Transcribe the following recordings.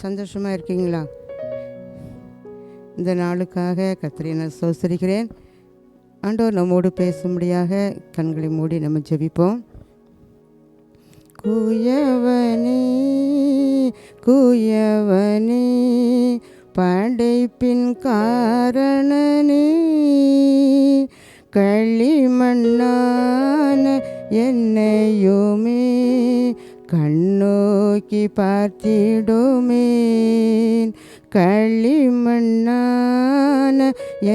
சந்தோஷமாக இருக்கீங்களா? இந்த நாளுக்காக கர்த்தரை நான் ஸ்தோத்திரிக்கிறேன். ஆண்டவர் நம்மோடு பேசும்படியாக கண்களை மூடி நம்ம ஜெபிப்போம். குயவனே குயவனே படைப்பின் காரணனே, களிமண்ணான என்னையுமே கண்ணோக்கி பார்த்திடுமேன். களிமண்ணான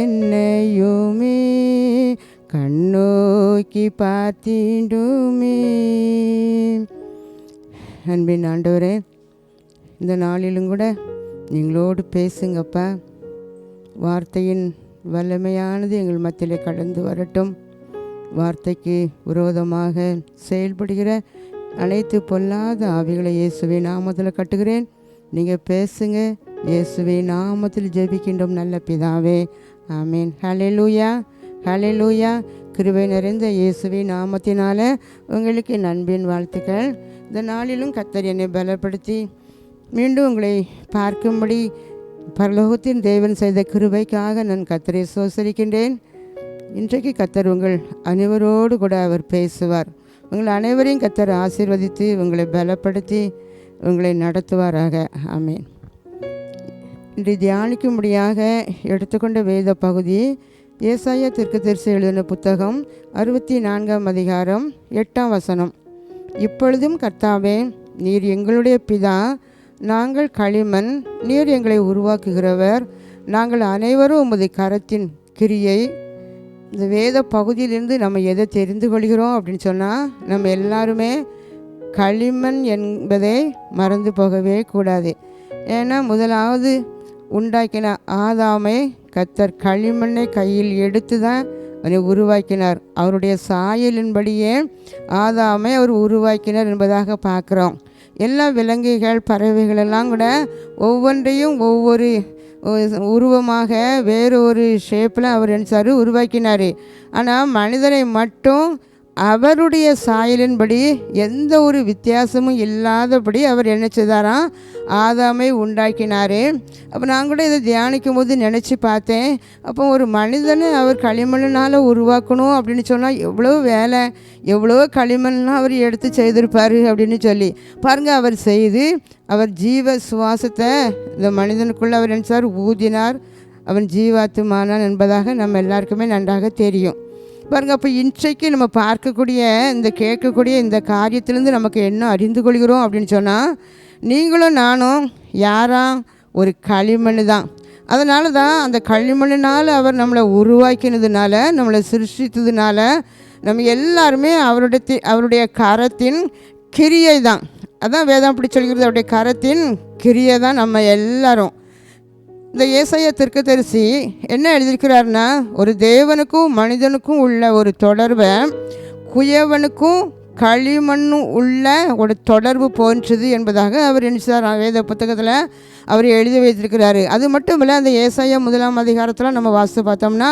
என்னையுமே கண்ணோக்கி பார்த்திடுமேன். அன்பின் ஆண்டவரே, இந்த நாளிலும் கூட எங்களோடு பேசுங்கப்பா. வார்த்தையின் வல்லமையானது எங்கள் மத்தியிலே கடந்து வரட்டும். வார்த்தைக்கு விரோதமாக செயல்படுகிற அனைத்து பொல்லாத ஆவிகளை இயேசுவின் நாமத்தில் கட்டுகிறேன். நீங்கள் பேசுங்க. இயேசுவின் நாமத்தில் ஜெபிக்கின்றோம் நல்ல பிதாவே, ஆமீன். ஹல்லேலூயா, ஹல்லேலூயா. கிருபை நிறைந்த இயேசுவின் நாமத்தினால உங்களுக்கு அன்பின் வாழ்த்துக்கள். இந்த நாளிலும் கர்த்தர் என்னை பலப்படுத்தி மீண்டும் உங்களை பார்க்கும்படி பரலோகத்தின் தேவன் செய்த கிருபைக்காக நான் கர்த்தரை ஸ்தோத்திரிக்கின்றேன். இன்றைக்கு கர்த்தர் உங்கள் அனைவரோடு கூட அவர் பேசுவார். உங்கள் அனைவரையும் கர்த்தர் ஆசீர்வதித்து உங்களை பலப்படுத்தி உங்களை நடத்துவாராக, ஆமீன். இன்று தியானிக்கும்படியாக எடுத்துக்கொண்ட வேத பகுதி ஏசாயா தீர்க்கதரிசி எழுதின புத்தகம் 64ஆம் அதிகாரம் 8ஆம் வசனம். இப்பொழுதும் கர்த்தாவே, நீர் எங்களுடைய பிதா, நாங்கள் களிமண், நீர் எங்களை உருவாக்குகிறவர், நாங்கள் அனைவரும் உமது கரத்தின் கிரியை. இந்த வேத பகுதியிலிருந்து நம்ம எதை தெரிந்து கொள்கிறோம் அப்படின்னு சொன்னால், நம்ம எல்லாருமே களிமண் என்பதை மறந்து போகவே கூடாது. ஏன்னா முதலாவது உண்டாக்கின ஆதாமை கர்த்தர் களிமண்ணை கையில் எடுத்து தான் அவனை உருவாக்கினார். அவருடைய சாயலின்படியே ஆதாமை அவர் உருவாக்கினார் என்பதாக பார்க்குறோம். எல்லா விலங்குகள் பறவைகளெல்லாம் கூட ஒவ்வொன்றையும் ஒவ்வொரு உருவமாக வேறு ஒரு ஷேப்பில் அவர் நினச்சார், உருவாக்கினார். ஆனால் மனிதனை மட்டும் அவருடைய சாயலின்படி எந்த ஒரு வித்தியாசமும் இல்லாதபடி அவர் என்ன செய்தாராம், ஆதாமை உண்டாக்கினார். அப்போ நான் கூட இதை தியானிக்கும் போது நினச்சி பார்த்தேன். அப்போ ஒரு மனிதனை அவர் களிமண்ணால் உருவாக்கணும் அப்படின்னு சொன்னால் எவ்வளோ வேலை, எவ்வளோ களிமண்ணெலாம் அவர் எடுத்து செய்திருப்பார் அப்படின்னு சொல்லி பாருங்கள். அவர் செய்து அவர் ஜீவ சுவாசத்தை இந்த மனிதனுக்குள்ளே அவர் நினச்சார், ஊதினார், அவன் ஜீவாத்துமானான் என்பதாக நம்ம எல்லாருக்குமே நன்றாக தெரியும். பாருங்கள், அப்போ இன்றைக்கு நம்ம பார்க்கக்கூடிய இந்த கேட்கக்கூடிய இந்த காரியத்திலேருந்து நமக்கு என்ன அறிந்து கொள்கிறோம் அப்படின்னு சொன்னால், நீங்களும் நானும் யாரா, ஒரு களிமண் தான். அதனால தான் அந்த களிமண்ணினால் அவர் நம்மளை உருவாக்கினதுனால, நம்மளை சிருஷ்டித்ததுனால நம்ம எல்லாருமே அவருடைய கரத்தின் கிரியை தான். அதான் வேதம் அப்படி சொல்கிறது, அவருடைய கரத்தின் கிரியை தான் நம்ம எல்லாரும். இந்த ஏசாயா தீர்க்கதரிசி என்ன எழுதியிருக்கிறாருன்னா, ஒரு தேவனுக்கும் மனிதனுக்கும் உள்ள ஒரு தொடர்பை குயவனுக்கும் களிமண்ணும் உள்ள ஒரு தொடர்பு போன்றது என்பதாக அவர் நினைச்சார். வேத புத்தகத்தில் அவர் எழுதி வைத்திருக்கிறாரு. அது மட்டும் இல்லை, அந்த ஏசாயா 1ஆம் அதிகாரத்தில் நம்ம வாசித்து பார்த்தோம்னா,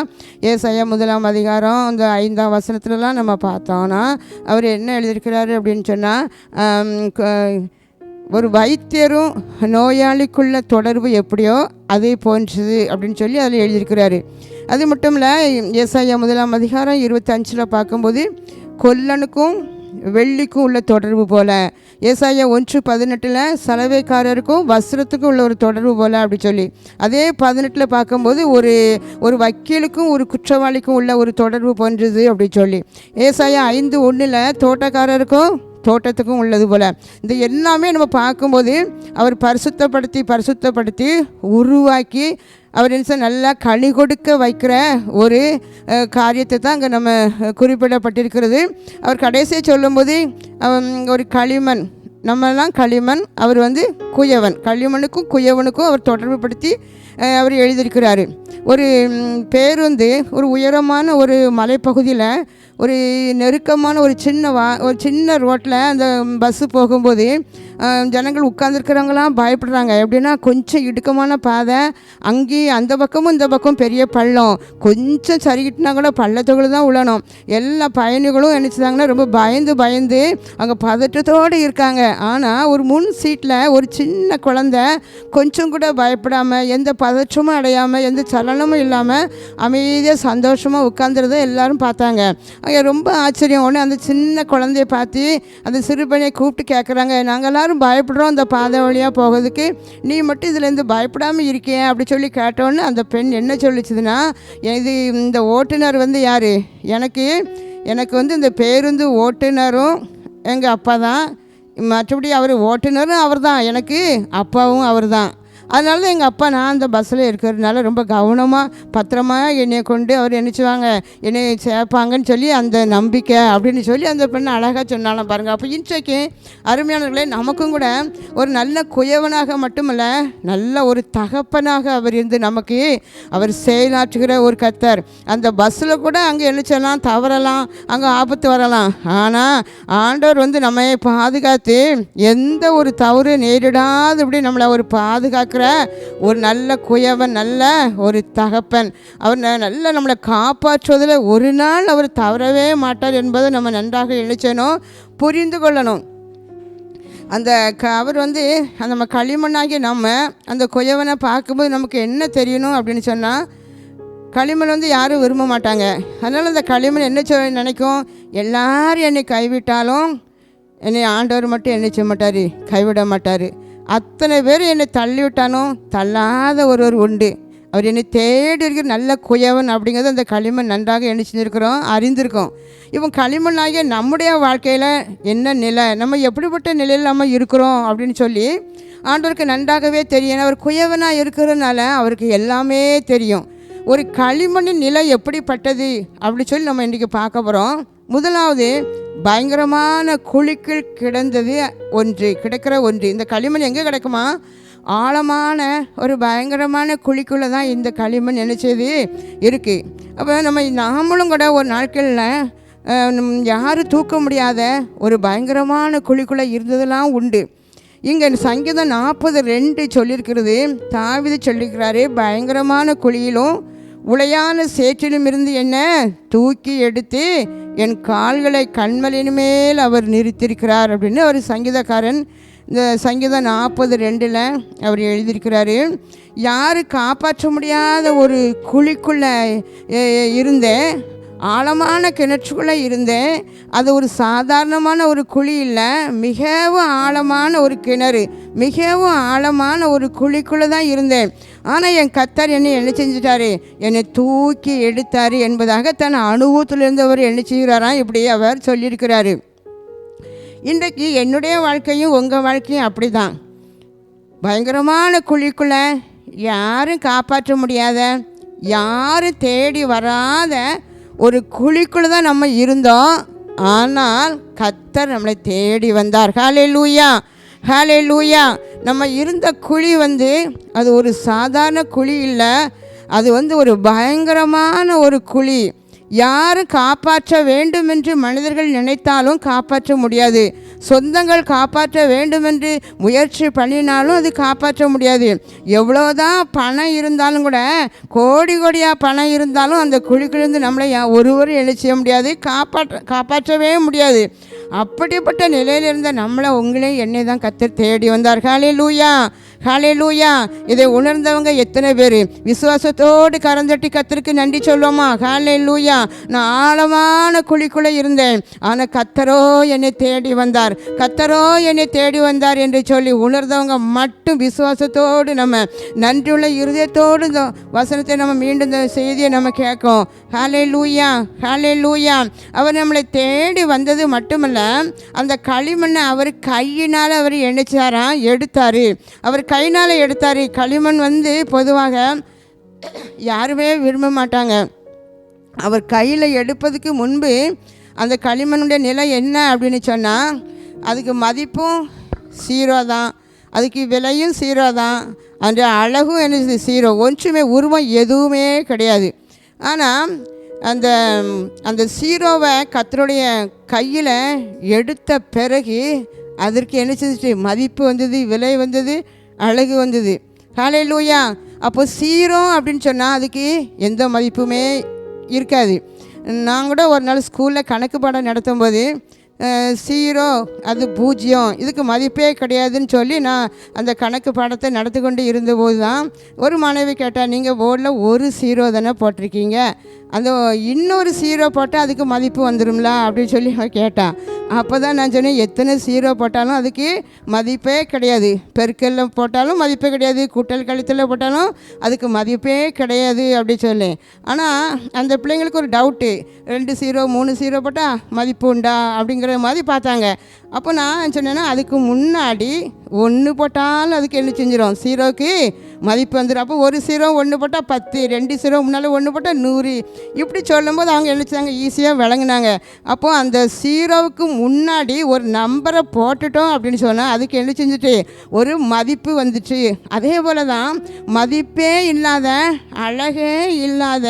ஏசாயா 1ஆம் அதிகாரம் அந்த 5ஆம் வசனத்துலலாம் நம்ம பார்த்தோம்னா அவர் என்ன எழுதியிருக்கிறாரு அப்படின்னு சொன்னால், ஒரு வைத்தியரும் நோயாளிக்குள்ள தொடர்பு எப்படியோ அதே போன்றது அப்படின்னு சொல்லி அதில் எழுதியிருக்கிறாரு. அது மட்டும் இல்லை, ஏசாயா 1ஆம் அதிகாரம் 25 பார்க்கும்போது கொல்லனுக்கும் வெள்ளிக்கும் உள்ள தொடர்பு போல், ஏசாயா 1:18 சலவைக்காரருக்கும் வஸ்திரத்துக்கும் உள்ள ஒரு தொடர்பு போல் அப்படி சொல்லி, அதே 18 பார்க்கும்போது ஒரு வக்கீலுக்கும் ஒரு குற்றவாளிக்கும் உள்ள ஒரு தொடர்பு போன்றது அப்படி சொல்லி, ஏசாயா 5:1 தோட்டக்காரருக்கும் தோட்டத்துக்கும் உள்ளது போல். இந்த எல்லாமே நம்ம பார்க்கும்போது அவர் பரிசுத்தப்படுத்தி உருவாக்கி அவர் என்ன நல்லா கனி கொடுக்க வைக்கிற ஒரு காரியத்தை தான் அங்கே நம்ம குறிப்பிடப்பட்டிருக்கிறது. அவர் கடைசியை சொல்லும்போது ஒரு களிமண், நம்மெல்லாம் களிமண், அவர் குயவன், களிமண்ணுக்கும் குயவனுக்கும் அவர் தொடர்பு படுத்தி அவர் எழுதியிருக்கிறாரு. ஒரு பேருந்து ஒரு உயரமான ஒரு மலைப்பகுதியில் ஒரு நெருக்கமான ஒரு சின்ன ரோட்டில் அந்த பஸ்ஸு போகும்போது ஜனங்கள் உட்காந்துருக்கிறவங்களாம் பயப்படுறாங்க. எப்படின்னா கொஞ்சம் இடுக்கமான பாதை, அங்கேயும் அந்த பக்கமும் இந்த பக்கம் பெரிய பள்ளம், கொஞ்சம் சரிக்கிட்டுனா கூட பள்ளத்துக்குள்ள தான் விழணும். எல்லா பயணிகளும் நினச்சிதாங்கன்னா ரொம்ப பயந்து அங்கே பதற்றத்தோடு இருக்காங்க. ஆனால் ஒரு முன் சீட்டில் ஒரு சின்ன குழந்தை கொஞ்சம் கூட பயப்படாமல், எந்த பதற்றமும் அடையாமல், எந்த சலனமும் இல்லாமல் அமைதியாக சந்தோஷமாக உட்காந்துருத எல்லாரும் பார்த்தாங்க. அங்கே ரொம்ப ஆச்சரியம். உடனே அந்த சின்ன குழந்தைய பார்த்து அந்த சிறுபணியை கூப்பிட்டு கேட்குறாங்க, நாங்கள் எல்லோரும் பயப்படுறோம் இந்த பாதை வழியாக போகிறதுக்கு, நீ மட்டும் இதுலேருந்து பயப்படாமல் இருக்கேன் அப்படி சொல்லி கேட்டோன்னு அந்த பெண் என்ன சொல்லிச்சுதுன்னா, இந்த ஓட்டுநர் யார், எனக்கு இந்த பேருந்து ஓட்டுநரும் எங்கள் அப்பா தான், மற்றபடி அவர் ஓட்டுநரும் அவர் தான், எனக்கு அப்பாவும் அவர் தான். அதனால தான் எங்கள் அப்பா நான் அந்த பஸ்ஸில் இருக்கிறதுனால ரொம்ப கவனமாக பத்திரமாக என்னை கொண்டு அவர் நினச்சிவாங்க, என்னை சேர்ப்பாங்கன்னு சொல்லி அந்த நம்பிக்கை அப்படின்னு சொல்லி அந்த பெண்ணை அழகாக சொன்னாலும் பாருங்கள். அப்போ இன்றைக்கு அருமையானவர்களே, நமக்கும் கூட ஒரு நல்ல குயவனாக மட்டுமல்ல, நல்ல ஒரு தகப்பனாக அவர் இருந்து நமக்கு அவர் செயலாற்றுகிற ஒரு கர்த்தர். அந்த பஸ்ஸில் கூட அங்கே எழுச்சலாம், தவறலாம், அங்கே ஆபத்து வரலாம். ஆனால் ஆண்டவர் நம்மை பாதுகாத்து எந்த ஒரு தவறு நேரிடாதபடி நம்மளை ஒரு பாதுகாக்கிற ஒரு நல்ல குயவன், நல்ல ஒரு தகப்பன். அவர் நல்ல நம்மளை காப்பாற்றுவதில் ஒரு நாள் அவர் தவறவே மாட்டார் என்பதை நம்ம நன்றாக எழுச்சணும், புரிந்து கொள்ளணும். அந்த அவர் நம்ம களிமண்ணாகி நம்ம அந்த குயவனை பார்க்கும்போது நமக்கு என்ன தெரியணும் அப்படின்னு சொன்னால், களிமண் யாரும் விரும்ப மாட்டாங்க. அதனால் அந்த களிமண் என்ன நினைக்கும், எல்லாரும் என்னை கைவிட்டாலும் என்னை ஆண்டவர் மட்டும் என்ன செய்ய மாட்டார், கைவிட மாட்டார். அத்தனை பேர் என்னை தள்ளிவிட்டாலும் தள்ளாத ஒருவர் உண்டு, அவர் என்னை தேடி இருக்கிற நல்ல குயவன் அப்படிங்கிறது அந்த களிமண் நன்றாக என்ன செஞ்சுருக்கிறோம், அறிந்திருக்கோம். இப்போ களிமண்ணாகிய நம்முடைய வாழ்க்கையில் என்ன நிலை, நம்ம எப்படிப்பட்ட நிலையில் நம்ம இருக்கிறோம் அப்படின்னு சொல்லி ஆண்டவருக்கு நன்றாகவே தெரியும். அவர் குயவனாக இருக்கிறதுனால அவருக்கு எல்லாமே தெரியும். ஒரு களிமண்ணின் நிலை எப்படிப்பட்டது அப்படி சொல்லி நம்ம இன்றைக்கி பார்க்க போகிறோம். முதலாவது, பயங்கரமான குழிக்குள் கிடக்கிற ஒன்று. இந்த களிமண் எங்கே கிடக்குமா, ஆழமான ஒரு பயங்கரமான குழிக்குள்ளே தான் இந்த களிமண் நினைச்சது இருக்குது. அப்போ நாமளும் கூட ஒரு நாட்களில் யாரும் தூக்க முடியாத ஒரு பயங்கரமான குழிக்குள்ளே இருந்ததெல்லாம் உண்டு. இங்கே சங்கீதம் 40:2 சொல்லியிருக்கிறது. தாவீது சொல்லியிருக்கிறாரு, பயங்கரமான குழியிலும் உளையான சேற்றிலும் இருந்து என்ன தூக்கி எடுத்து என் கால்களை கண்மலையின் மேல் அவர் நிறுத்தியிருக்கிறார் அப்படின்னு அவர் சங்கீதக்காரன் இந்த சங்கீதம் 40:2 அவர் எழுதியிருக்கிறாரு. யார் காப்பாற்ற முடியாத ஒரு குழிக்குள்ளே இருந்தேன், ஆழமான கிணற்றுக்குள்ளே இருந்தேன். அது ஒரு சாதாரணமான ஒரு குழி இல்லை, மிகவும் ஆழமான ஒரு கிணறு, மிகவும் ஆழமான ஒரு குழிக்குள்ளே தான் இருந்தேன். ஆனால் என் கர்த்தர் என்ன செஞ்சிட்டாரு, என்னை தூக்கி எடுத்தார் என்பதாக தன் அனுபவத்திலிருந்து அவர் என்ன செய்கிறாராம், இப்படி அவர் சொல்லியிருக்கிறாரு. இன்றைக்கு என்னுடைய வாழ்க்கையும் உங்கள் வாழ்க்கையும் அப்படி தான். பயங்கரமான குழிக்குள்ளே யாரும் காப்பாற்ற முடியாத, யாரும் தேடி வராத ஒரு குழிக்குள்ளே தான் நம்ம இருந்தோம். ஆனால் கர்த்தர் நம்மளை தேடி வந்தார். ஹல்லேலூயா, ஹல்லேலூயா. நம்ம இருந்த குழி அது ஒரு சாதாரண குழி இல்லை, அது ஒரு பயங்கரமான ஒரு குழி. யாரும் காப்பாற்ற வேண்டும் என்று மனிதர்கள் நினைத்தாலும் காப்பாற்ற முடியாது. சொந்தங்கள் காப்பாற்ற வேண்டும் என்று முயற்சி பண்ணினாலும் அது காப்பாற்ற முடியாது. எவ்வளோதான் பணம் இருந்தாலும் கூட, கோடியாக பணம் இருந்தாலும் அந்த குழிக்கிலிருந்து நம்மளை ஒருவரும் என்ன செய்ய முடியாது, காப்பாற்றவே முடியாது. அப்படிப்பட்ட நிலையில் இருந்த நம்மளை உங்களையும் என்னை தான் கர்த்தர் தேடி வந்தார். ஹல்லேலூயா, ஹல்லேலூயா. இதை உணர்ந்தவங்க எத்தனை பேர் விசுவாசத்தோடு கரந்தட்டி கர்த்தருக்கு நன்றி சொல்லுவோமா? ஹல்லேலூயா. நான் ஆழமான குழிக்குள்ளே இருந்தேன், ஆனால் கர்த்தரோ என்னை தேடி வந்தார், கர்த்தரோ என்னை தேடி வந்தார் என்று சொல்லி உணர்ந்தவங்க மட்டும் விசுவாசத்தோடு நம்ம நன்றியுள்ள இருதயத்தோடு இந்த வசனத்தை நம்ம மீண்டும் இந்த செய்தியை நம்ம கேட்கும். ஹல்லேலூயா, ஹல்லேலூயா. அவர் நம்மளை தேடி வந்தது மட்டுமல்ல, அந்த களிமண்ணை அவர் கையினால் அவர் எடுத்தார். அவர் கையினால் எடுத்தார். களிமண் பொதுவாக யாருமே விரும்ப மாட்டாங்க. அவர் கையில் எடுப்பதுக்கு முன்பு அந்த களிமண்ணுடைய நிலை என்ன அப்படின்னு சொன்னால், அதுக்கு மதிப்பும் 0 தான், அதுக்கு விலையும் 0 தான், அந்த அழகும் என்ன சீரோ ஒன்றுமே உருவம் எதுவுமே கிடையாது. ஆனால் அந்த அந்த சீரோவை கர்த்தருடைய கையில் எடுத்த பிறகு அதற்கு என்ன செஞ்சிச்சு? மதிப்பு வந்தது, விலை வந்தது, அழகு வந்தது. ஹல்லேலூயா. அப்போ சீரோ அப்படின்னு சொன்னால் அதுக்கு எந்த மதிப்புமே இருக்காது. நான் கூட ஒரு நாள் ஸ்கூலில் கணக்கு பாடம் நடத்தும் போது சீரோ அது பூஜ்ஜியம், இதுக்கு மதிப்பே கிடையாதுன்னு சொல்லி நான் அந்த கணக்கு பாடத்தை நடத்தி கொண்டு இருந்தபோது தான் ஒரு மாணவி கேட்டால், நீங்கள் போர்டில் ஒரு சீரோ தானே போட்டிருக்கீங்க, அந்த இன்னொரு சீரோ போட்டால் அதுக்கு மதிப்பு வந்துடும்ல அப்படின்னு சொல்லி கேட்டான். அப்போ தான் நான் சொன்னேன், எத்தனை சீரோ போட்டாலும் அதுக்கு மதிப்பே கிடையாது. பெருக்கல்ல போட்டாலும் மதிப்பே கிடையாது, கூட்டல் கழித்தலில் போட்டாலும் அதுக்கு மதிப்பே கிடையாது அப்படி சொன்னேன். ஆனால் அந்த பிள்ளைங்களுக்கு ஒரு டவுட்டு, 2 0 3 0 போட்டால் மதிப்பு உண்டா அப்படிங்கிற மாதிரி பார்த்தாங்க. அப்போ நான் சொன்னேன்னா, அதுக்கு முன்னாடி 1 போட்டாலும் அதுக்கு என்ன செஞ்சிடும்? சீரோவுக்கு மதிப்பு வந்துடும். அப்போ ஒரு சீரோ 1 போட்டால் 10, 2 சீரோ முன்னால் 1 போட்டால் 100, இப்படி சொல்லும்போது அவங்க என்ன செஞ்சாங்க? ஈஸியாக விளங்குனாங்க. அப்போது அந்த சீரோவுக்கு முன்னாடி ஒரு நம்பரை போட்டுட்டோம் அப்படின்னு சொன்னால் அதுக்கு என்ன செஞ்சுட்டு ஒரு மதிப்பு வந்துச்சு. அதே போல் தான் மதிப்பே இல்லாத, அழகே இல்லாத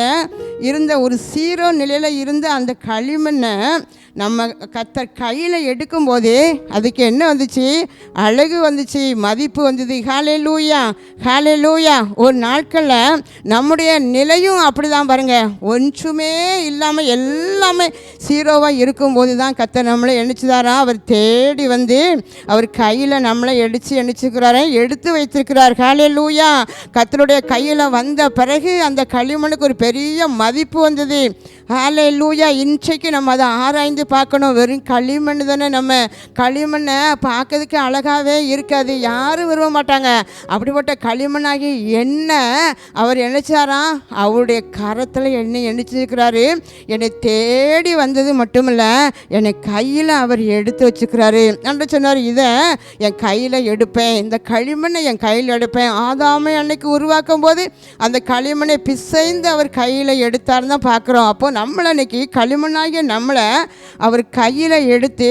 இருந்த ஒரு சீரோ நிலையில் இருந்த அந்த களிமண்ணை நம்ம கர்த்தர் கையில் எடுக்கும்போதே அதுக்கு என்ன வந்துச்சு? அழகு வந்துச்சு, மதிப்பு வந்தது. ஹல்லேலூயா, ஹல்லேலூயா. ஒரு நாட்களில் நம்முடைய நிலையும் அப்படி தான் பாருங்கள். ஒன்றுமே இல்லாமல் எல்லாமே சீரோவாக இருக்கும்போது தான் கர்த்தர் நம்மளை எண்ணிச்சுதாரா, அவர் தேடி வந்து அவர் கையில் நம்மளை எண்ணிச்சுக்கிறாரா, எடுத்து வைத்திருக்கிறார். ஹல்லேலூயா. கர்த்தருடைய கையில் வந்த பிறகு அந்த களிமண்ணுக்கு ஒரு பெரிய மதிப்பு வந்தது. ஹல்லேலூயா. இன்றைக்கு நம்ம அதை ஆராய்ந்து பார்க்கணும். வெறும் களிமண் தானே, நம்ம களிமண்ணை பார்க்கறதுக்கு அழகாகவே இருக்காது, யாரும் விரும்ப மாட்டாங்க. அப்படிப்பட்ட களிமண்ணாகி எண்ணெய் அவர் எண்ணிச்சாராம், அவருடைய கரத்தில் எண்ணெய் எண்ணிச்சிருக்கிறாரு. என்னை தேடி வந்தது மட்டும் இல்லை, என்னை கையில் அவர் எடுத்து வச்சுக்கிறாரு. என்று சொன்னார், இதை என் கையில் எடுப்பேன், இந்த களிமண்ணை என் கையில் எடுப்பேன். ஆதாமை அன்னைக்கு உருவாக்கும் போது அந்த களிமண்ணை பிசைந்து அவர் கையில் எடுத்தாருன்னு தான் பார்க்குறோம். அப்போது நம்மளை அன்னைக்கு களிமண்ணாகிய நம்மளை அவர் கையில் எடுத்து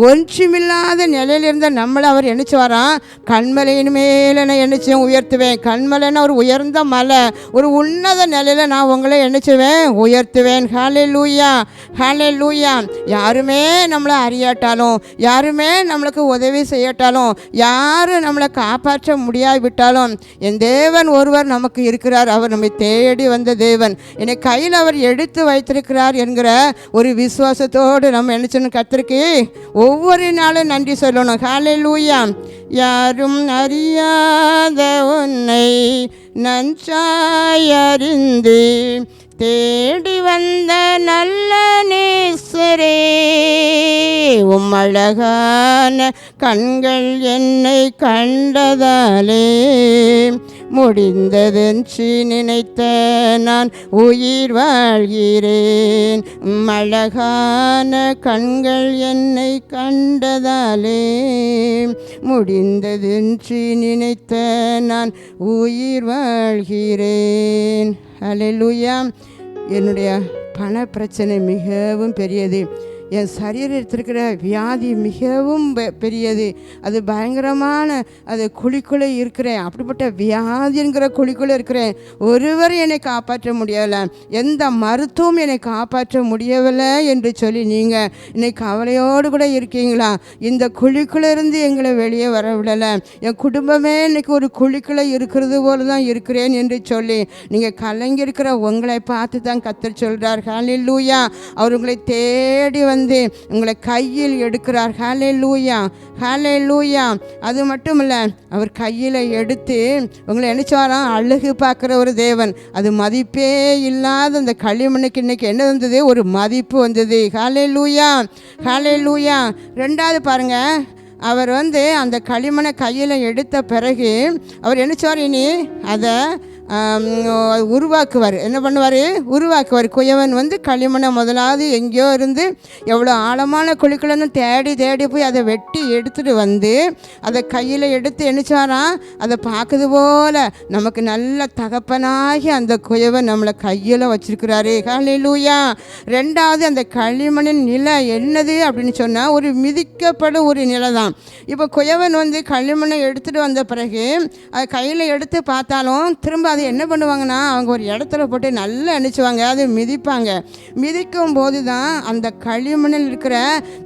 ஒன்றுமில்லாத நிலையில் இருந்த நம்மளை அவர் எண்ணிச்சு வரான். கண்மலையின் மேலே நான் எண்ணிச்சேன் உயர்த்துவேன். கண்மலைன்னா ஒரு உயர்ந்த மலை, ஒரு உன்னத நிலையில் நான் உங்களை எண்ணிச்சுவேன் உயர்த்துவேன். ஹல்லேலூயா, ஹல்லேலூயா. யாருமே நம்மளை அறியாட்டாலும், யாருமே நம்மளுக்கு உதவி செய்யட்டாலும், யாரும் நம்மளை காப்பாற்ற முடியாவிட்டாலும் என் தேவன் ஒருவர் நமக்கு இருக்கிறார். அவர் நம்மை தேடி வந்த தேவன், என்னை கையில் அவர் எடுத்து வைத்திருக்கிறார் என்கிற ஒரு விசுவாசத்தோடு நம்ம என்ன செய்யணும்? கர்த்தருக்கு ஒவ்வொரு நாளும் நன்றி சொல்லணும். ஹல்லேலூயா. யாரும் அறியாத உன்னை நன்றாய் அறிந்து தேடி வந்த நல்ல நேசரே, அழகான கண்கள் என்னை கண்டதாலே முடிந்ததென்று நினைத்த நான் உயிர் வாழ்கிறேன். அழகான கண்கள் என்னை கண்டதாலே முடிந்ததென்று நினைத்த நான் உயிர் வாழ்கிறேன். ஹல்லேலூயா. என்னுடைய பண பிரச்சனை மிகவும் பெரியது, என் சரீரத்தில் இருக்கிற வியாதி மிகவும் பெரியது, அது பயங்கரமான, அது குழிக்குள்ளே இருக்கிறேன், அப்படிப்பட்ட வியாதிங்கிற குழிக்குள்ளே இருக்கிறேன், ஒருவர் என்னை காப்பாற்ற முடியலை, எந்த மருத்துவம் என்னை காப்பாற்ற முடியவில்லை என்று சொல்லி நீங்கள் இன்னைக்கு கவலையோடு கூட இருக்கீங்களா? இந்த குழிக்குள்ளே இருந்து எங்களை வெளியே வர விடலை, என் குடும்பமே இன்னைக்கு ஒரு குழிக்குள்ளே இருக்கிறது போல தான் இருக்கிறேன் என்று சொல்லி நீங்கள் கலங்கியிருக்கிற உங்களை பார்த்து தான் கர்த்தர் சொல்கிறார். ஹல்லேலூயா. அவர் உங்களை தேடி வந்து உங்களை கையில் எடுக்கிறார். ஹல்லேலூயா, ஹல்லேலூயா. அது மட்டும் இல்லை, அவர் கையில் எடுத்து உங்களை நினைச்சாராம் அழகு பார்க்குற ஒரு தேவன். அது மதிப்பே இல்லாத அந்த களிமண்ணுக்கு இன்னைக்கு என்ன வந்தது? ஒரு மதிப்பு வந்தது. ஹல்லேலூயா, ஹல்லேலூயா. ரெண்டாவது பாருங்கள், அவர் வந்து அந்த களிமண்ணை கையில் எடுத்த பிறகு அவர் நினைச்சார், இனி அதை உருவாக்குவார். என்ன பண்ணுவார்? உருவாக்குவார். குயவன் வந்து களிமண்ணை முதலாவது எங்கேயோ இருந்து எவ்வளோ ஆழமான குழிக்குள்ளன்னு தேடி தேடி போய் அதை வெட்டி எடுத்துகிட்டு வந்து அதை கையில் எடுத்து எண்ணிச்சாராம். அதை பார்க்குது போல் நமக்கு நல்ல தகப்பனாகி அந்த குயவன் நம்மளை கையில் வச்சிருக்கிறாரு. ஹல்லேலூயா. ரெண்டாவது, அந்த களிமண்ணின் நிலை என்னது அப்படின்னு சொன்னால் ஒரு மிதிக்கப்படும் ஒரு நிலை தான். இப்போ குயவன் வந்து களிமண்ணை எடுத்துகிட்டு வந்த பிறகு அதை கையில் எடுத்து பார்த்தாலும் திரும்ப அதை என்ன பண்ணுவாங்கன்னா அவங்க ஒரு இடத்துல போட்டு நல்லா அணிச்சுவாங்க, அதை மிதிப்பாங்க. மிதிக்கும் போது தான் அந்த களிமண்ணில் இருக்கிற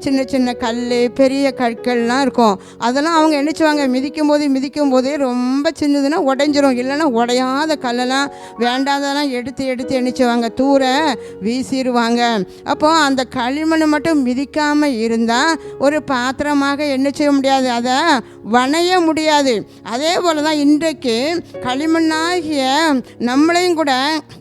சின்ன சின்ன கல், பெரிய கற்கள்லாம் இருக்கும். அதெல்லாம் அவங்க எண்ணிச்சுவாங்க. மிதிக்கும் போதே ரொம்ப சின்னதுன்னா உடைஞ்சிரும், இல்லைன்னா உடையாத கல்லெல்லாம் வேண்டாதெல்லாம் எடுத்து எடுத்து எண்ணிச்சுவாங்க, தூர வீசிடுவாங்க. அப்போது அந்த களிமண்ணை மட்டும் மிதிக்காமல் இருந்தால் ஒரு பாத்திரமாக என்ன செய்ய முடியாது, அதை வணைய முடியாது. அதே போல் தான் இன்றைக்கு களிமண்ணாகிய நம்மளையும் கூட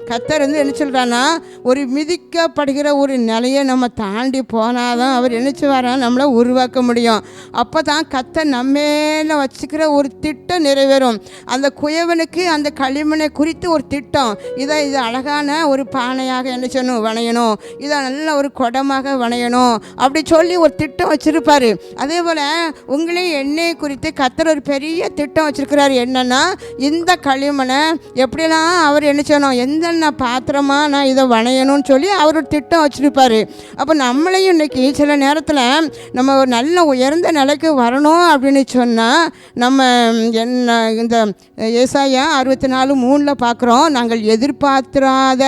கர்த்தர் வந்து என்ன சொல்கிறான்னா ஒரு மிதிக்கப்படுகிற ஒரு நிலையை நம்ம தாண்டி போனால் தான் அவர் என்ன செய்வாரா நம்மளை உருவாக்க முடியும். அப்போ தான் கர்த்தர் நம்மேல வச்சுக்கிற ஒரு திட்டம் நிறைவேறும். அந்த குயவனுக்கு அந்த களிமண்ணை குறித்து ஒரு திட்டம், இது அழகான ஒரு பானையாக என்ன செய்யணும், வணையணும், இதை நல்ல ஒரு குடமாக வணையணும் அப்படி சொல்லி ஒரு திட்டம் வச்சுருப்பார். அதே போல் உங்களையும் எண்ணெயை குறித்து கர்த்தர் ஒரு பெரிய திட்டம் வச்சுருக்கிறார். என்னென்னா இந்த களிமண்ணை எப்படிலாம் அவர் என்ன செய்யணும், எந்தென்ன பாத்திரமா நான் இதை வணையணும்னு சொல்லி அவர் ஒரு திட்டம் வச்சுருப்பார். அப்போ நம்மளையும் இன்றைக்கி சில நேரத்தில் நம்ம ஒரு நல்ல உயர்ந்த நிலைக்கு வரணும் அப்படின்னு சொன்னால் நம்ம என்ன இந்த ஏசாயா 64:3 பார்க்குறோம், நாங்கள் எதிர்பார்த்திராத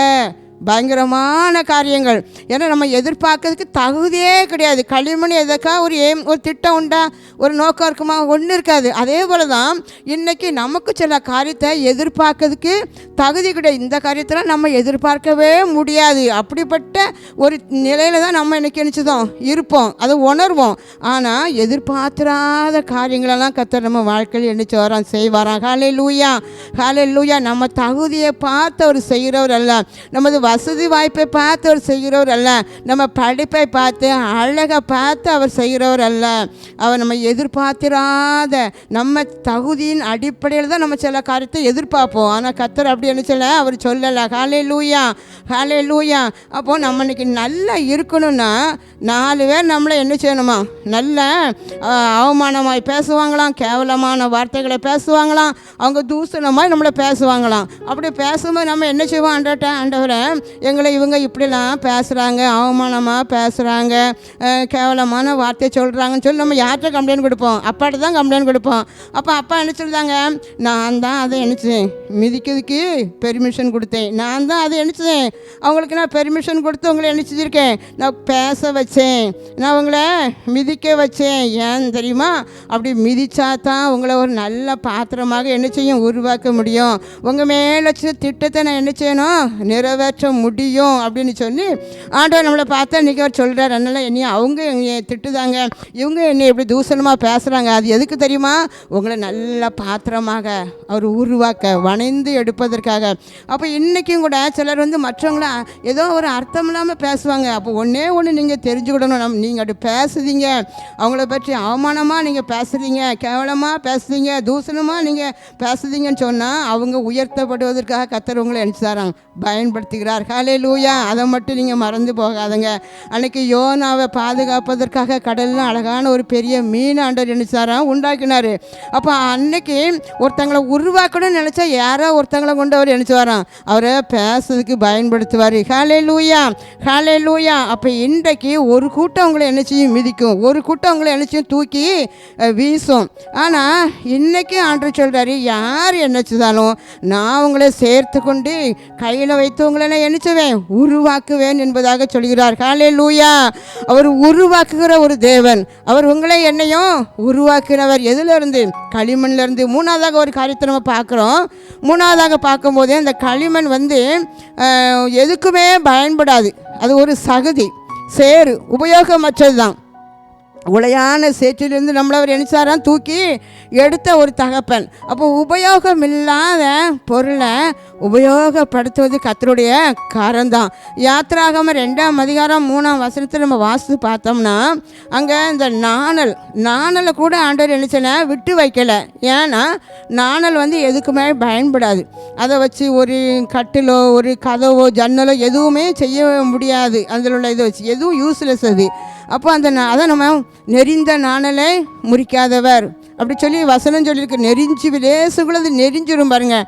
பயங்கரமான காரியங்கள். ஏன்னா நம்ம எதிர்பார்க்கறதுக்கு தகுதியே கிடையாது. களிமண் எதுக்கா ஒரு திட்டம் உண்டா, ஒரு நோக்கம் இருக்குமா, ஒன்றும் இருக்காது. அதே போல் தான் இன்றைக்கி நமக்கு சில காரியத்தை எதிர்பார்க்கறதுக்கு தகுதி கிடையாது. இந்த காரியத்தில் நம்ம எதிர்பார்க்கவே முடியாது. அப்படிப்பட்ட ஒரு நிலையில் தான் நம்ம இன்றைக்கி நினச்சதோம் இருப்போம், அதை உணர்வோம். ஆனால் எதிர்பார்த்திராத காரியங்களெல்லாம் கர்த்தர் நம்ம வாழ்க்கையில் எண்ணிச்சு வரான், செய்வாராம். ஹல்லேலூயா, ஹல்லேலூயா. நம்ம தகுதியை பார்த்து அவர் செய்கிறவர் அல்ல, நமது வசதி வாய்ப்பை பார்த்து அவர் செய்கிறவர் அல்ல, நம்ம படிப்பை பார்த்து அழகை பார்த்து அவர் செய்கிறவர் அல்ல. அவர் நம்ம எதிர்பார்த்திராத நம்ம தகுதியின் அடிப்படையில் தான் நம்ம சில காரியத்தை எதிர்பார்ப்போம். ஆனால் கர்த்தர் அப்படி என்ன சொல்ல அவர் சொல்லலை. ஹல்லேலூயா, ஹல்லேலூயா. அப்போது நம்ம இன்னைக்கு நல்லா இருக்கணும்னா 4 பேர் நம்மளை என்ன செய்யணுமா, நல்ல அவமானமாய் பேசுவாங்களாம், கேவலமான வார்த்தைகளை பேசுவாங்களாம், அவங்க தூசணமாய் நம்மளை பேசுவாங்களாம். அப்படி பேசும்போது நம்ம என்ன செய்வோம், ஆண்டவரை எங்களை இவங்க இப்படிலாம் பேசுகிறாங்க, அவமானமாக பேசுகிறாங்க, கேவலமான வார்த்தை சொல்கிறாங்கன்னு சொல்லி நம்ம யார்கிட்ட கம்ப்ளைண்ட் கொடுப்போம், அப்பாட்ட தான் கம்ப்ளைண்ட் கொடுப்போம். அப்போ அப்பா என்ன சொல்கிறாங்க, நான் தான் அதை நினச்சேன், மிதிக்கிறதுக்கு பெர்மிஷன் கொடுத்தேன், நான் தான் அதை நினச்சேன், அவங்களுக்கு நான் பெர்மிஷன் கொடுத்து உங்களை நினச்சிருக்கேன், நான் பேச வச்சேன், நான் உங்களை மிதிக்க வச்சேன். ஏன் தெரியுமா, அப்படி மிதிச்சா தான் உங்களை ஒரு நல்ல பாத்திரமாக என்ன செய்யும், உருவாக்க முடியும். உங்கள் மேலே வச்ச திட்டத்தை நான் என்ன செய்யணும், நிறைவேற்ற முடியும் அப்படின்னு சொல்லி ஆண்டவர் நம்மளை பார்த்தா இன்றைக்கி அவர் சொல்கிறார். அதனால் என்னைய அவங்க என்னை திட்டுதாங்க, இவங்க என்னை எப்படி தூசணமாக பேசுகிறாங்க, அது எதுக்கு தெரியுமா, உங்களை நல்ல பாத்திரமாக அவர் உருவாக்க, வணைந்து எடுப்பதற்காக. அப்போ இன்றைக்கும் கூட சிலர் வந்து மற்றவங்கள ஏதோ ஒரு அர்த்தம் இல்லாமல் பேசுவாங்க. அப்போ ஒன்றே ஒன்று நீங்கள் தெரிஞ்சுக்கிடணும், நீங்கள் அப்படி பேசுதீங்க, அவங்கள பற்றி அவமானமாக நீங்கள் பேசுகிறீங்க, கேவலமாக பேசுகிறீங்க, தூசணமாக நீங்கள் பேசுகிறீங்கன்னு சொன்னால் அவங்க உயர்த்தப்படுவதற்காக கர்த்தர் உங்களை நினச்சிதாராங்க, பயன்படுத்துகிறார். ஹல்லேலூயா. அதை மட்டும் நீங்கள் மறந்து போகாதங்க. அன்றைக்கி யோனாவை பாதுகாப்பதற்காக கடலில் அழகான ஒரு பெரிய மீன் ஆண்டவர் நினைச்சாராம் உண்டாக்கினார். அப்போ அன்னைக்கு ஒருத்தங்களை உருவாக்கணும்னு நினச்சா யாரோ ஒருத்தங்களை கொண்டு அவர் நினச்சி வரான், அவரை பேசுறதுக்கு பயன்படுத்துவார். ஹல்லேலூயா, ஹல்லேலூயா. அப்போ இன்றைக்கு ஒரு கூட்டம் உங்களை என்ன செய்யும், மிதிக்கும், ஒரு கூட்டம் உங்களை என்ன செய்யும், தூக்கி வீசும். ஆனால் இன்றைக்கி ஆண்டவர் சொல்கிறாரு, யார் என்னச்சுதாலும் நான் உங்களை சேர்த்து கொண்டு கையில் வைத்து உங்களை நான் என்னச்சுவேன், உருவாக்குவேன் என்பதாக சொல்கிறார். ஹல்லேலூயா. அவர் உருவாக்குகிற ஒரு தேவன், அவர் உங்களை என்னையும் உருவாக்கினவர். எதிலிருந்து, களிமண்லேருந்து. மூணாவதாக ஒரு காரியத்தை நம்ம பார்க்குறோம். மூணாவதாக பார்க்கும்போதே அந்த களிமண் வந்து எதுக்குமே பயன்படாது, அது ஒரு சகதி, சேரு, உபயோகமற்றது தான். உளையான சேற்றிலிருந்து நம்மளை அவர் நினைச்சாராம் தூக்கி எடுத்த ஒரு தகப்பன். அப்போ உபயோகம் இல்லாத பொருளை உபயோகப்படுத்துவது கர்த்தருடைய காரம்தான். யாத்திராகமம் 2ஆம் அதிகாரம் 3ஆம் வசனத்தில் நம்ம வாசித்து பார்த்தோம்னா அங்கே இந்த நாணலை கூட ஆண்டவர் நினைச்சல விட்டு வைக்கலை. ஏன்னா நாணல் எதுக்குமே பயன்படாது. அதை வச்சு ஒரு கட்டிலோ ஒரு கதவோ ஜன்னலோ எதுவுமே செய்ய முடியாது. அதில் உள்ள இதை வச்சு எதுவும் யூஸ்லெஸ் அது. அப்போ அதை நம்ம நெறிந்த நாணலை முறிக்காதவர் அப்படி சொல்லி வசனம் சொல்லியிருக்கு. நெறிஞ்சு லேசுக்குள்ள அது நெறிஞ்சிரும் பாருங்க.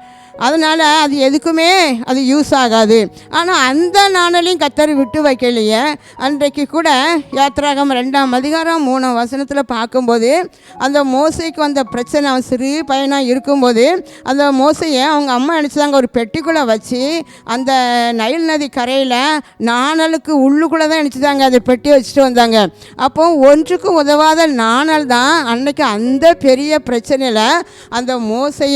அதனால் அது எதுக்குமே அது யூஸ் ஆகாது. ஆனால் அந்த நாணலையும் கர்த்தர் விட்டு வைக்கலையே. அன்றைக்கு கூட யாத்திராகமம் 2ஆம் அதிகாரம் 3ஆம் வசனத்தில் பார்க்கும்போது அந்த மோசைக்கு வந்த பிரச்சனை, அவன் சிறு பையனாக இருக்கும்போது அந்த மோசையை அவங்க அம்மா நினச்சிதாங்க ஒரு பெட்டிக்குள்ளே வச்சு அந்த நைல் நதி கரையில் நாணலுக்கு உள்ளுக்குள்ளே தான் நினச்சிதாங்க அதை பெட்டி வச்சுட்டு வந்தாங்க. அப்போ ஒன்றுக்கும் உதவாத நாணல் தான் அன்னைக்கு அந்த பெரிய பிரச்சனையில் அந்த மோசை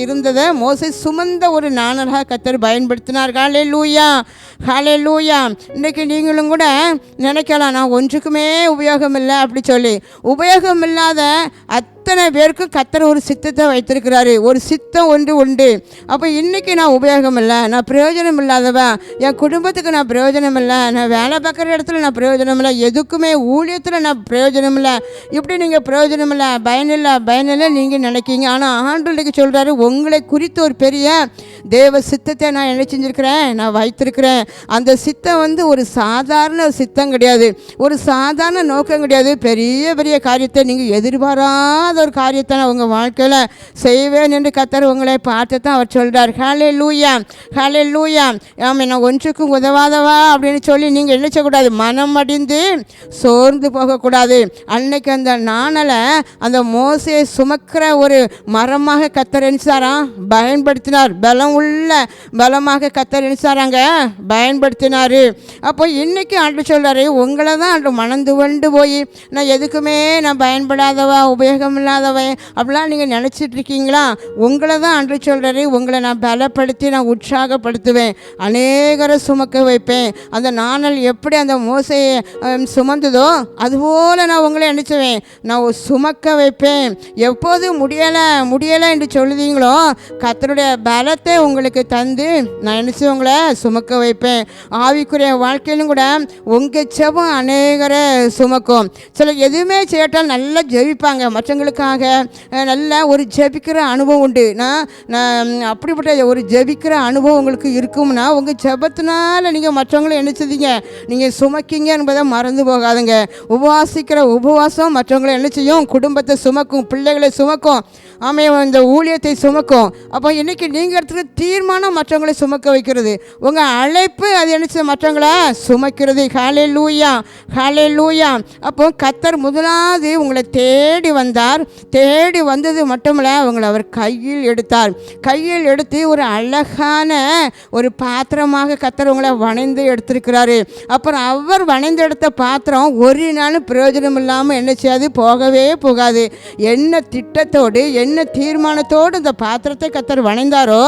இருந்ததை மோசை சுமந்த ஒரு நாணலாக கர்த்தர் பயன்படுத்தினார். ஹல்லேலூயா, ஹல்லேலூயா. இன்றைக்கி நீங்களும் கூட நினைக்கலாம் நான் ஒன்றுக்குமே உபயோகம் இல்லை அப்படி சொல்லி. உபயோகம் இல்லாத அத்தனை பேருக்கும் கர்த்தர் ஒரு சித்தத்தை வைத்திருக்கிறாரு. ஒரு சித்தம் ஒன்று உண்டு. அப்போ இன்றைக்கி நான் உபயோகம் இல்லை, நான் பிரயோஜனம் இல்லாதவன், என் குடும்பத்துக்கு நான் பிரயோஜனம் இல்லை, நான் வேலை பார்க்குற இடத்துல நான் பிரயோஜனம் இல்லை, எதுக்குமே ஊழியத்தில் நான் பிரயோஜனம் இல்லை, இப்படி நீங்கள் பிரயோஜனம் இல்லை, பயனில்லை நீங்கள் நினைக்கிங்க. ஆனால் ஆண்டவருக்கு சொல்கிறாரு உங்களை குறித்து ஒரு பெரிய தேவ சித்தத்தை நான் என்ன செஞ்சுருக்கிறேன், நான் வைத்திருக்கிறேன். அந்த சித்தம் ஒரு சாதாரண சித்தம் கிடையாது, ஒரு சாதாரண நோக்கம் கிடையாது. பெரிய பெரிய காரியத்தை நீங்கள் எதிர்பாராத ஒரு காரியத்தை நான் உங்கள் வாழ்க்கையில் செய்வேன் என்று கர்த்தர் உங்களை பார்த்து தான் அவர் சொல்கிறார். ஹல்லேலூயா, ஹல்லேலூயா. ஆமாம், நான் ஒன்றுக்கும் உதவாதவா அப்படின்னு சொல்லி நீங்கள் என்ன செய்யக்கூடாது, மனம் அடிந்து சோர்ந்து போகக்கூடாது. அன்னைக்கு அந்த நாணலை அந்த மோசையை சுமக்கிற ஒரு மரமாக கர்த்தர் நினைச்சாராம் பயன்படுத்தினார். பலமாக கர்த்தர் நினைச்சாராங்க பயன்படுத்தினார். அப்போ இன்னைக்கு ஆண்டு சொல்கிறாரு உங்களை தான் ஆண்டு மனந்து கொண்டு போய் நான் எதுக்குமே நான் பயன்படாதவா உபயோகம் இல்லாதவன் அப்படிலாம் நீங்கள் நினச்சிட்டு இருக்கீங்களா? உங்களை தான் ஆண்டு சொல்கிறாரு உங்களை நான் பலப்படுத்தி நான் உற்சாகப்படுத்துவேன், அநேகரை சுமக்க வைப்பேன். அந்த நாணல் எப்படி அந்த மோசையை சுமந்ததோ அதுபோல் நான் உங்களை நினச்சுவேன், நான் சுமக்க வைப்பேன். எப்போது முடியலை என்று சொல்லுதீங்களோ கர்த்தருடைய பலத்தை உங்களுக்கு தந்து நான் நினச்சி உங்களை சுமக்க வைப்பேன். ஆவிக்குரிய வாழ்க்கையிலும் கூட உங்கள் ஜெபம் அநேகரை சுமக்கும். சில எதுவுமே செய்யட்டால் நல்லா ஜெபிப்பாங்க, மற்றவங்களுக்காக நல்ல ஒரு ஜெபிக்கிற அனுபவம் உண்டு. நான் அப்படிப்பட்ட ஒரு ஜெபிக்கிற அனுபவம் உங்களுக்கு இருக்கும்னா உங்கள் ஜெபத்தினால நீங்கள் மற்றவங்களை என்ன செய்தீங்க, நீங்கள் சுமக்கிங்க என்பதை மறந்து போகாதுங்க. உபவாசம் மற்றவங்களை என்ன செய்யும், குடும்பத்தை சுமக்கும், பிள்ளைகளை சுமக்கும், இந்த ஊழியத்தை சுமக்கும். அப்போ இன்றைக்கி நீங்கள் எடுத்துகிற தீர்மானம் மற்றவங்களை சுமக்க வைக்கிறது. உங்கள் அழைப்பு அது என்ன மற்றவங்களை சுமக்கிறது. ஹல்லேலூயா, ஹல்லேலூயா. அப்போ கர்த்தர் முதலாவது உங்களை தேடி வந்தார். தேடி வந்தது மட்டுமில்ல உங்களை அவர் கையில் எடுத்து ஒரு அழகான ஒரு பாத்திரமாக கர்த்தர் உங்களை வணைந்து எடுத்திருக்கிறாரு. அப்புறம் அவர் வணைந்து எடுத்த பாத்திரம் ஒரு நாளும் பிரயோஜனம் இல்லாமல் என்ன செய்யாது, போகவே போகாது. என்ன திட்டத்தோடு என்ன தீர்மானத்தோடு இந்த பாத்திரத்தை கர்த்தர் வணைந்தாரோ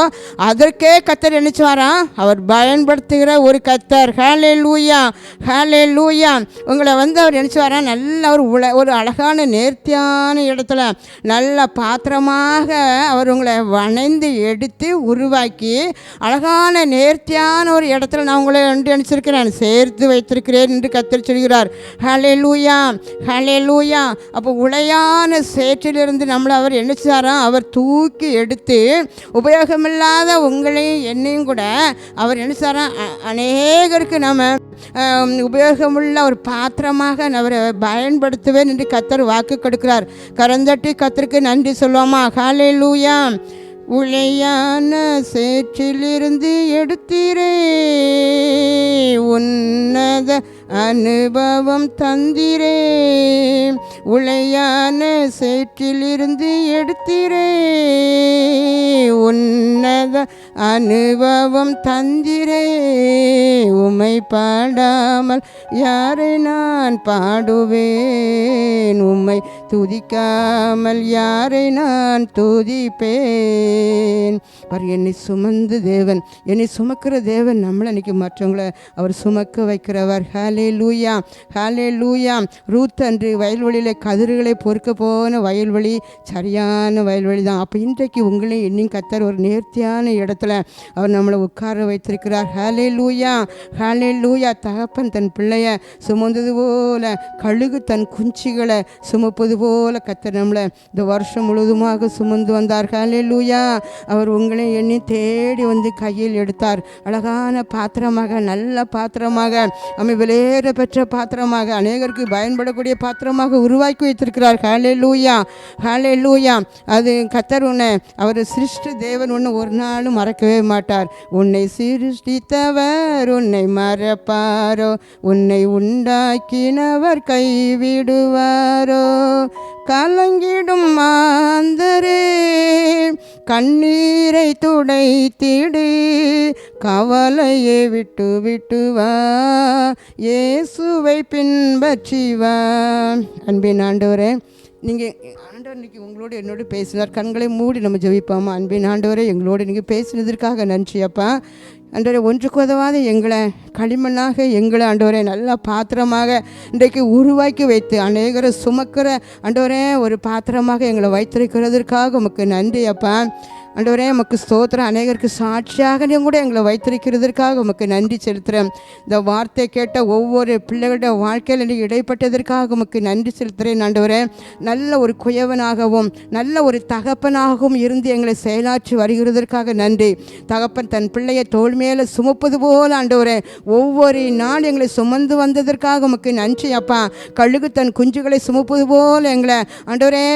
அதற்கே கர்த்தர் நினைச்சுவாராம் அவர் பயன்படுத்துகிற ஒரு கர்த்தர். ஹல்லேலூயா, ஹல்லேலூயா. உங்களை அவர் நினைச்சுவாராம் நல்ல ஒரு அழகான நேர்த்தியான இடத்துல நல்ல பாத்திரமாக அவர் உங்களை வணைந்து எடுத்து உருவாக்கி அழகான நேர்த்தியான ஒரு இடத்துல நான் உங்களை நினைச்சிருக்கிறேன், சேர்த்து வைத்திருக்கிறேன் என்று கர்த்தர் சொல்கிறார். ஹல்லேலூயா, ஹல்லேலூயா. அப்போ உளையான சேற்றிலிருந்து நம்மளை அவர் நினைச்சாராம் அவர் தூக்கி எடுத்து உபயோகமில்லாத உங்களையும் என்னையும் கூட அவர் நினைச்சாராம் அநேகருக்கு நம்ம உபயோகமுள்ள ஒரு பாத்திரமாக அவரை பயன்படுத்துவேன் என்று கர்த்தர் வாக்கு கொடுக்கிறார். கரந்தட்டி கர்த்தருக்கு நன்றி சொல்லுவோமா? ஹல்லேலூயா. உளையான சேற்றிலிருந்து எடுத்தீரே உன்னத அனுபவம் தந்திரே, உளையான சேற்றிலிருந்து எடுத்தீரே உன்னத அனுபவம் தந்திரே, உம்மை பாடாமல் யாரை நான் பாடுவேன், உம்மை துதிக்காமல் யாரை நான் துதிப்பேன். என்னை சுமந்து தேவன், என்னை சுமக்கிற தேவன் நம்மளை இன்னைக்கு மற்றவங்களை அவர் சுமக்க வைக்கிறவர். ஹல்லேலூயா. ஹல்லேலூயா, ஹல்லேலூயா. ரூத் அன்று வயல்வெளியில் கதிர்களை பொறுக்க போன வயல்வெளி சரியான வயல்வெளி தான். அப்போ இன்றைக்கு உங்களையும் இன்னும் கர்த்தர் ஒரு நேர்த்தியான இடத்துல அவர் நம்மளை உட்கார வைத்திருக்கிறார். ஹல்லேலூயா, ஹல்லேலூயா. தகப்பன் தன் பிள்ளைய சுமந்தது போல, கழுகு தன் குஞ்சிகளை சுமப்பது போல கர்த்தர் நம்மளை இந்த வருஷம் முழுவதுமாக சுமந்து வந்தார். ஹல்லேலூயா. அவர் உங்களை எண்ணி தேடி வந்து கையில் எடுத்தார். அழகான பாத்திரமாக, நல்ல பாத்திரமாக, விலையேற பெற்ற பாத்திரமாக, அநேகருக்கு பயன்படக்கூடிய பாத்திரமாக உருவாக்கி வைத்திருக்கிறார். ஹல்லேலூயா, ஹல்லேலூயா. அது கர்த்தர் உன்னை, அவர் சிருஷ்டி தேவன் உன்னை ஒரு நாளும் மறக்கவே மாட்டார். உன்னை சிருஷ்டித்தவர் உன்னை மறப்பாரோ, உன்னை உண்டாக்கினவர் கைவிடுவாரோ. கலங்கிடும் மாந்தரே கண்ணீரை துடைத்திடு, கவலையை விட்டு விட்டு வா, இயேசுவை பின்பற்றி வா. அன்பின் ஆண்டவரே, நீங்கள் ஆண்டவர் இன்றைக்கி உங்களோடு என்னோடு பேசினார். கண்களை மூடி நம்ம ஜெபிப்போமா? அன்பின் ஆண்டவரே, எங்களோடு நீங்கள் பேசினதற்காக நன்றி அப்பா. ஆண்டவரே, ஒன்றுக்கு உதவாத எங்களை, களிமண்ணாக எங்களை ஆண்டவரே நல்ல பாத்திரமாக இன்றைக்கு உருவாக்கி வைத்து அநேகரை சுமக்கிற ஆண்டவரே ஒரு பாத்திரமாக எங்களை வைத்திருக்கிறதற்காக உமக்கு நன்றி அப்பா. ஆண்டவரே உமக்கு ஸ்தோத்திரம். அநேகருக்கு சாட்சியாக நீங்கள் கூட எங்களை வைத்திருக்கிறதற்காக உமக்கு நன்றி செலுத்துகிறேன். இந்த வார்த்தை கேட்ட ஒவ்வொரு பிள்ளைகளுடைய வாழ்க்கையில் நீங்கள் இடைப்பட்டதற்காக உமக்கு நன்றி செலுத்துகிறேன். ஆண்டவரே, நல்ல ஒரு குயவனாகவும் நல்ல ஒரு தகப்பனாகவும் இருந்து எங்களை செயலாற்றி வருகிறதற்காக நன்றி. தகப்பன் தன் பிள்ளையை தோள் மேலே சுமப்பது போல் ஆண்டவரே ஒவ்வொரு நாள் எங்களை சுமந்து வந்ததற்காக உமக்கு நன்றி அப்பா. கழுகு தன் குஞ்சுகளை சுமப்பது போல் எங்களை ஆண்டவரே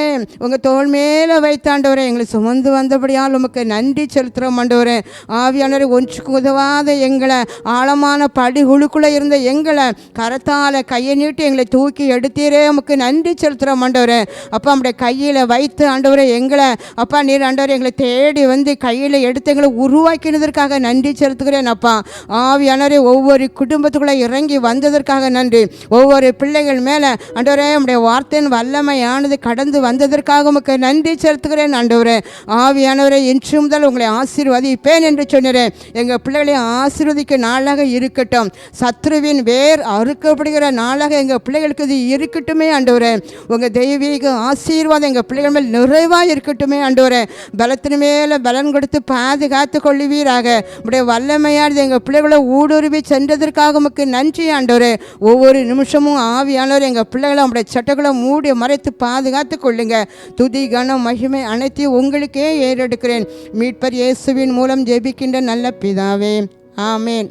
உங்கள் தோள் மேலே வைத்த ஆண்டவரே எங்களை சுமந்து வந்தபடியாக உமக்கு நன்றி செலுத்துகிறோம். ஆண்டவரே, ஆவியானவரே, ஒன்றுக்கு உதவாத எங்களை, ஆழமான படுகுழுக்குள்ளே இருந்த எங்களை கரத்தால் கையை நீட்டி எங்களை தூக்கி எடுத்தீரே, உமக்கு நன்றி செலுத்துகிறோம். ஆண்டவரே அப்பா, நம்முடைய கையில் வைத்து ஆண்டவரே எங்களை அப்பா நீர் ஆண்டவரே எங்களை தேடி வந்து கையில் எடுத்து எங்களை உருவாக்கினதற்காக நன்றி செலுத்துகிறேன் அப்பா. ஆவியானவரே, ஒவ்வொரு குடும்பத்துக்குள்ளே இறங்கி வந்ததற்காக நன்றி. ஒவ்வொரு பிள்ளைகள் மேலே ஆண்டவரே நம்முடைய வார்த்தையின் வல்லமையானது கடந்து வந்ததற்காக உமக்கு நன்றி செலுத்துகிறேன். ஆண்டவரே, ஆவியானவரே, இன்று முதல் உங்களை ஆசீர்வதிப்பேன் என்று சொன்னேன். எங்கள் பிள்ளைகளை ஆசீர்வதிக்க நாளாக இருக்கட்டும். சத்ருவின் வேர் அறுக்கப்படுகிற நாளாக எங்கள் பிள்ளைகளுக்கு இது இருக்கட்டுமே ஆண்டவரே. உங்கள் தெய்வீக ஆசீர்வாதம் எங்கள் பிள்ளைகள் மேல் நிறைவாக இருக்கட்டுமே ஆண்டவரே. பலத்தின் மேலே பலன் கொடுத்து பாதுகாத்து கொள்ளுவீராக. உடைய வல்லமையானது எங்கள் பிள்ளைகளை ஊடுருவி சென்றதற்காக உமக்கு நன்றி ஆண்டவரே. ஒவ்வொரு நிமிஷமும் ஆவியானவர் எங்கள் பிள்ளைகளை நம்முடைய சட்டங்களை மூடி மறைத்து பாதுகாத்து கொள்ளுங்க. துதி கன மகிமை அனைத்தையும் உங்களுக்கே ஏறெடுக்கிறேன். மீட்பர் இயேசுவின் மூலம் ஜெபிக்கின்ற நல்ல பிதாவே, ஆமேன்.